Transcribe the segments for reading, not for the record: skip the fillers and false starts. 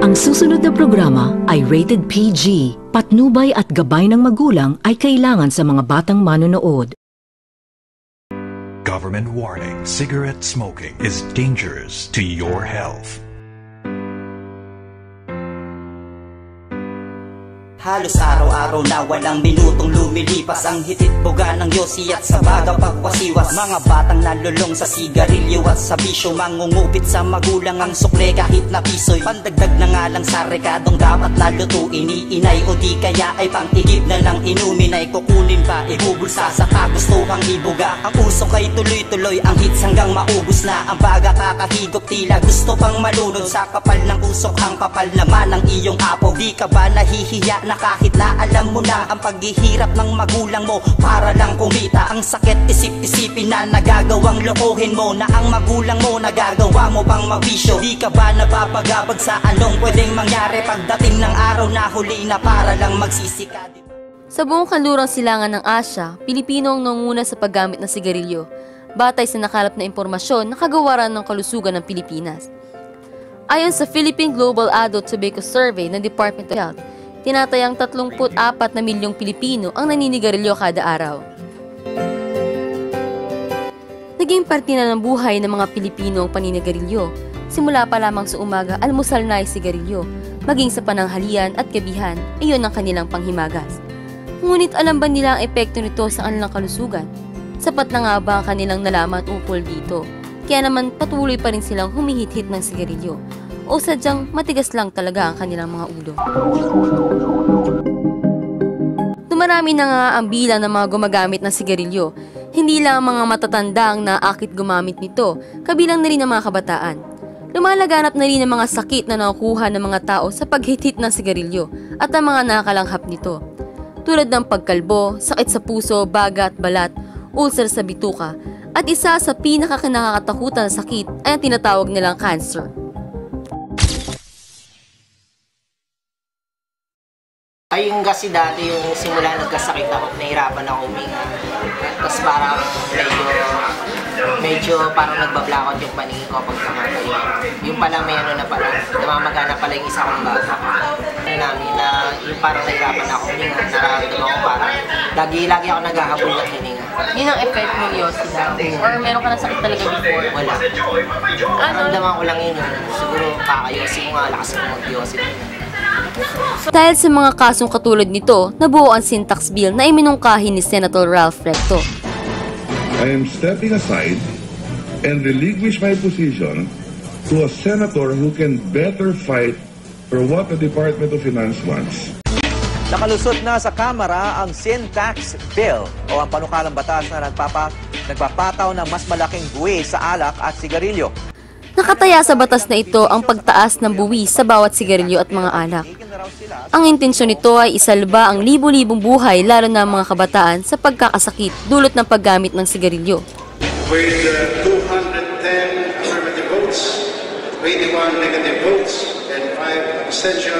Ang susunod na programa ay rated PG. Patnubay at gabay ng magulang ay kailangan sa mga batang manonood. Government warning: cigarette smoking is dangerous to your health. Halos araw-araw na walang minutong lumilipas ang hititboga ng yosi at sa baga pagwasiwas. Mga batang nalulong sa sigarilyo at sa bisyo, mangungupit sa magulang ang sukle kahit na piso'y pandagdag na nga lang sa rekadong dapat na lutuin ni inay, o di kaya ay pang-igib na lang inumin ay kukunin pa, ibubulsa sa kagustuhang ibuga. Ang usok ay tuloy-tuloy, ang hits hanggang maubos na ang baga kakahigop, tila gusto pang malunod sa kapal ng usok, ang kapal naman ng iyong apo. Di ka ba nahihiya na kahit na alam mo na ang paghihirap ng magulang mo para lang kumita? Ang sakit isip-isipin na nagagawang lokohin mo, na ang magulang mo nagagawa mo pang mabisyo. Di ka ba napapagabag sa anong pwedeng mangyari pagdating ng araw na huli na para lang magsisika? Sa buong kanlurang silangan ng Asya, Pilipino ang nanguna sa paggamit ng sigarilyo, batay sa nakalap na impormasyon na kagawaran ng kalusugan ng Pilipinas. Ayon sa Philippine Global Adult Tobacco Survey ng Department of Health, tinatayang 34 na milyong Pilipino ang naninigarilyo kada araw. Naging parte na ng buhay ng mga Pilipino ang paninigarilyo. Simula pa lamang sa umaga, almusal na ay sigarilyo. Maging sa pananghalian at gabihan, iyon ang kanilang panghimagas. Ngunit alam ba nila ang epekto nito sa kanilang kalusugan? Sapat na nga ba ang kanilang nalaman ukol dito? Kaya naman patuloy pa rin silang humihit-hit ng sigarilyo. O sadyang matigas lang talaga ang kanilang mga ulo. Dumarami na nga ang bilang ng mga gumagamit ng sigarilyo. Hindi lang ang mga matatanda ang naakit gumamit nito, kabilang na rin ang mga kabataan. Lumalaganap na rin ang mga sakit na nakukuha ng mga tao sa paghit-hit ng sigarilyo at ang mga nakalanghap nito. Tulad ng pagkalbo, sakit sa puso, baga at balat, ulcer sa bituka, at isa sa pinakakinakatakutan na sakit ay ang tinatawag nilang cancer. Ayun kasi dati yung simula nagkasakit ako, nahirapan ako huminga. Tapos parang medyo parang nagbablackout yung paningin ko pag kumakayo. Yung pala may ano na pala, namamagana pala yung isa kong baga. Ano namin na yung parang nahirapan ako huminga, nararamdaman ko parang lagi ako naghahabol ng hininga. Yun ang effect ng yosi daw? Or meron ka na sakit talaga before? Wala. Naramdaman ko lang yun. Siguro kakayosi mo nga, lakas mo mag-yosi. Dahil sa mga kasong katulad nito, nabuo ang syntax bill na iminungkahi ni Senator Ralph Recto. I am stepping aside and relinquish my position to a senator who can better fight for what the Department of Finance wants. Nakalusot na sa Kamara ang syntax bill o ang panukalang batas na nagpapataw ng mas malaking buwis sa alak at sigarilyo. Nakataya sa batas na ito ang pagtaas ng buwis sa bawat sigarilyo at mga alak. Ang intensyon nito ay isalba ang libo-libong buhay, lalo na ang mga kabataan, sa pagkakasakit dulot ng paggamit ng sigarilyo. With 210 affirmative votes, 21 negative votes, and 5 abstention,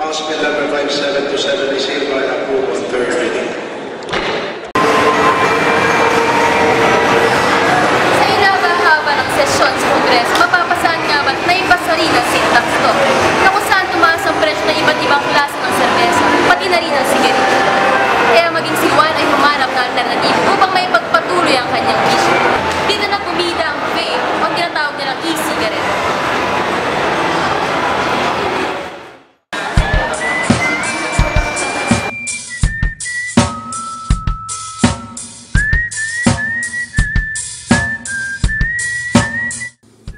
House Bill number 5727 is hereby approved on third reading. Sa ilaba-haba ng sesyon sa Kongreso, mapapasahan nga ba't naipasa rin ang syntax to, na kung saan tumaas ang presyo ng iba't ibang klase ng serbesa, pati na rin ang sigarilyo. Kaya maging si Juan ay humanap na alternatibo upang may pagpatuloy ang kanyang issue. Dito na pumida ang vape, ang tinatawag nilang e-cigarette.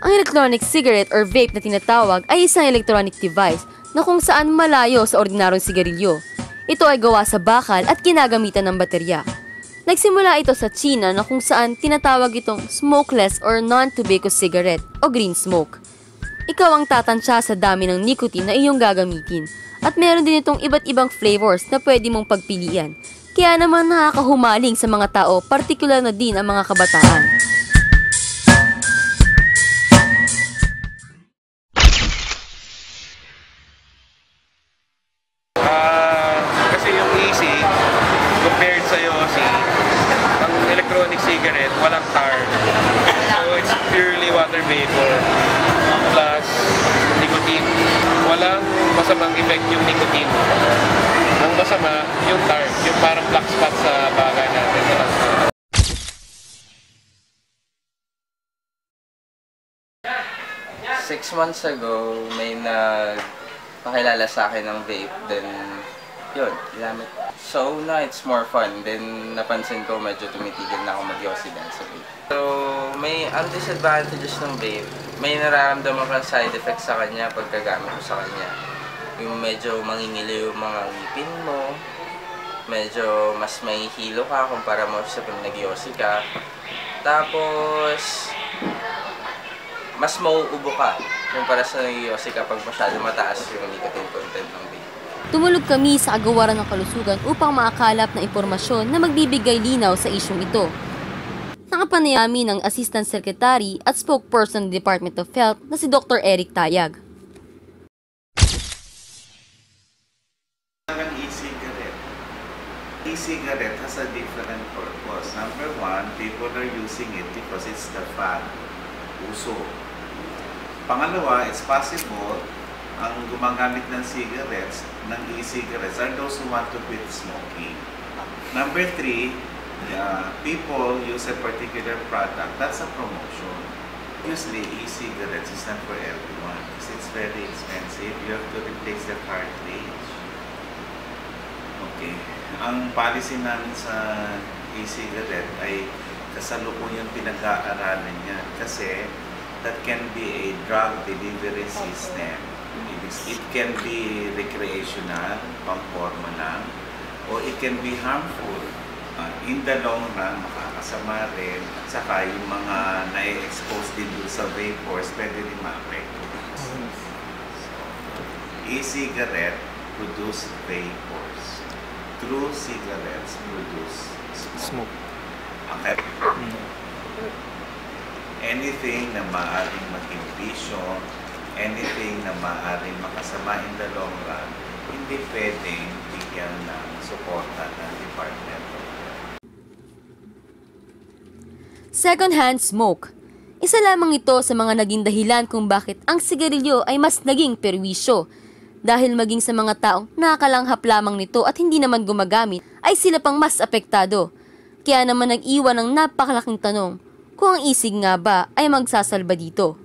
Ang electronic cigarette or vape na tinatawag ay isang electronic device na kung saan malayo sa ordinaryong sigarilyo. Ito ay gawa sa bakal at ginagamitan ng baterya. Nagsimula ito sa China na kung saan tinatawag itong smokeless or non-tobacco cigarette o green smoke. Ikaw ang tatansya sa dami ng nicotine na iyong gagamitin at meron din itong iba't ibang flavors na pwede mong pagpilian. Kaya naman nakakahumaling sa mga tao, partikular na din ang mga kabataan. Electronic cigarette, walang tar. So it's purely water vapor plus nicotine. Wala masamang effect yung nicotine. Ang masama, yung tar, yung parang black spot sa bagay natin. 6 months ago, may nagpakilala sa akin ng vape, then yun, ginamit. So na it's more fun, then napansin ko medyo tumitigil na ako mag-yossi dahil sa vape. So may disadvantages ng vape, may nararamdaman kang side effects sa kanya pagkagamit mo sa kanya. Yung medyo mangingili yung mga ngipin mo, medyo mas may hilo ka kumpara mo sa pag nag-yossi ka. Tapos mas mauubo ka kumpara sa nag-yossi kapag masyado mataas yung nicotine content ng vape. Tumulog kami sa agawaran ng kalusugan upang makakalap ng impormasyon na magbibigay linaw sa isyong ito. Nakapanayami ng Assistant Secretary at Spokesperson ng Department of Health na si Dr. Eric Tayag. E-cigarette has a different purpose. Number one, people are using it because it's the fad. Uso. Pangalawa, it's possible ang gumagamit ng cigarettes, ng e-cigarettes are those who want to quit smoking. Number three, people use a particular product. That's a promotion. Usually, e-cigarettes is not for everyone because it's very expensive. You have to replace the cartridge. Okay. Ang policy namin sa e-cigarette ay kasalukuyang pinag-aaralan niya kasi that can be a drug delivery system. It can be recreational, pang-forma lang, or it can be harmful. In the long run, makakasama rin, at saka yung mga na-expose din doon sa vapors, pwede rin ma-apekto. E-cigarette produce vapors. True cigarettes produce smoke. Okay. Anything na maaaring maging bisyo, anything na maaaring makasama in the long run, hindi pwedeng bigyan ng suporta ng department. Second-hand smoke. Isa lamang ito sa mga naging dahilan kung bakit ang sigarilyo ay mas naging perwisyo. Dahil maging sa mga taong nakakalanghap lamang nito at hindi naman gumagamit, ay sila pang mas apektado. Kaya naman nag-iwan ng napakalaking tanong, kung ang isig nga ba ay magsasalba dito.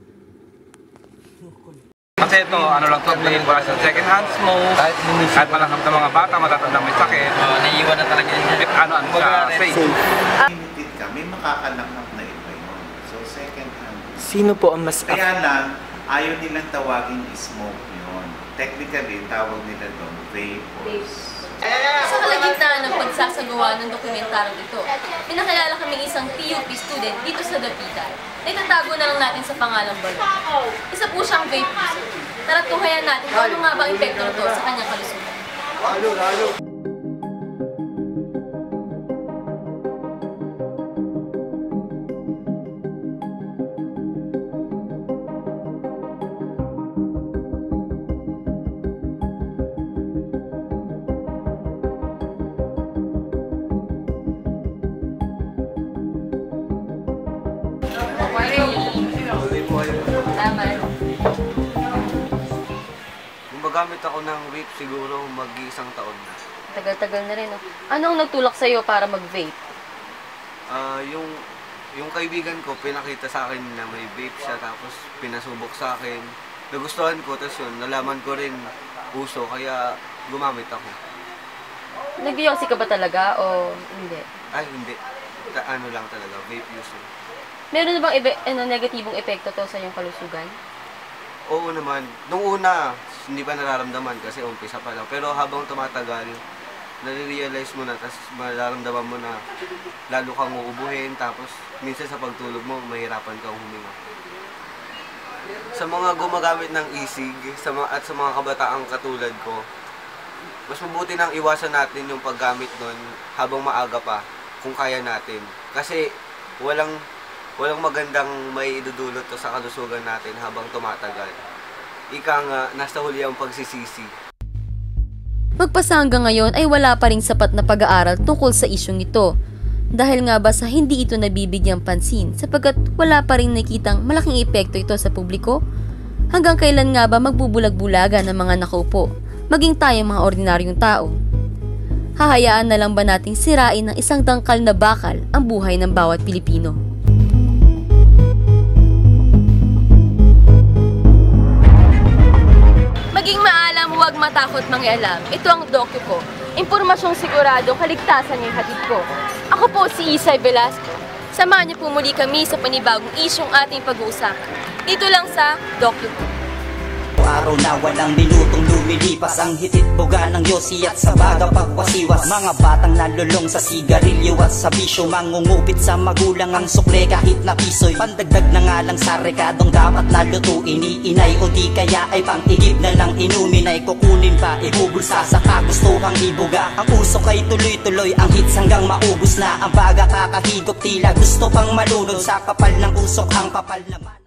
Kasi ito, ano lang ito, naging para sa second-hand smoke, kahit malakap ng mga bata, matatandang may sakit. Naiiwan na talaga yun. Ano siya, safe. Limited ka, may makakalanghap na iba yun. So second-hand. Sino po ang mas... Kaya lang, ayaw nilang tawagin smoke yun. Technically, tawag nila doon vapors. Sa kalagitnaan ng pagsasagawa ng dokumentarong ito, pinakilala kami isang PUP student dito sa Dapitan. Naitatago na lang natin sa pangalang Balon. Isa po siyang vape user. Tara tuhayan natin kung ano nga ba ang epekto nito sa kanyang kalusugan. Gumagamit ako ng vape siguro mag-isang taon na. Tagal-tagal na rin, no? Ano ang nagtulak sa'yo para mag-vape? Yung kaibigan ko, pinakita sa akin na may vape siya, tapos pinasubok sa akin. Nagustuhan ko, tapos yun, nalaman ko rin uso, kaya gumamit ako. Nag-yossi ka ba talaga o hindi? Ay, hindi. Ano lang talaga, vape user. Meron na bang negatibong epekto to sa iyong kalusugan? Oo naman. Nung una, hindi pa nararamdaman kasi umpisa pa lang. Pero habang tumatagal, nare-realize mo na, tapos mararamdaman mo na lalo kang uubuhin, tapos minsan sa pagtulog mo, mahirapan kang huminga. Sa mga gumagamit ng e-cig, at sa mga kabataang katulad ko, mas mabuti nang iwasan natin yung paggamit nun habang maaga pa, kung kaya natin. Kasi walang magandang may idudulot to sa kalusugan natin habang tumatagal. Ika nga, nasa huli ang pagsisisi. Magpasa hanggang ngayon ay wala pa ring sapat na pag-aaral tungkol sa isyong ito. Dahil nga ba sa hindi ito nabibigyang pansin sapagkat wala pa rin nakitang malaking epekto ito sa publiko? Hanggang kailan nga ba magbubulag-bulagan ng mga nakaupo, maging tayong mga ordinaryong tao? Hahayaan na lang ba nating sirain ng isang dangkal na bakal ang buhay ng bawat Pilipino? Maging maalam, huwag matakot mangialam. Ito ang dokyo ko. Impormasyong sigurado, kaligtasan yung hatid ko. Ako po si Isay Velasco. Samahan niyo po muli kami sa panibagong isyong ating pag-uusapan. Dito lang sa dokyo ko. Araw na walang minutong lumilipas, ang hitit buga ng yosi at sa baga pagwasiwas. Mga batang nalulong sa sigarilyo at sa bisyo, mangungupit sa magulang ang sukle kahit na pisoy. Pandagdag na nga lang sa rekadong dapat nalutuin, iinay o di kaya ay pang-igib na lang inumin, ay kukunin pa, ibubulsa sa kagustuhang ibuga. Ang usok ay tuloy-tuloy, ang hits hanggang maubos na. Ang baga kakahigop tila gusto pang malunod, sa kapal ng usok ang kapal naman.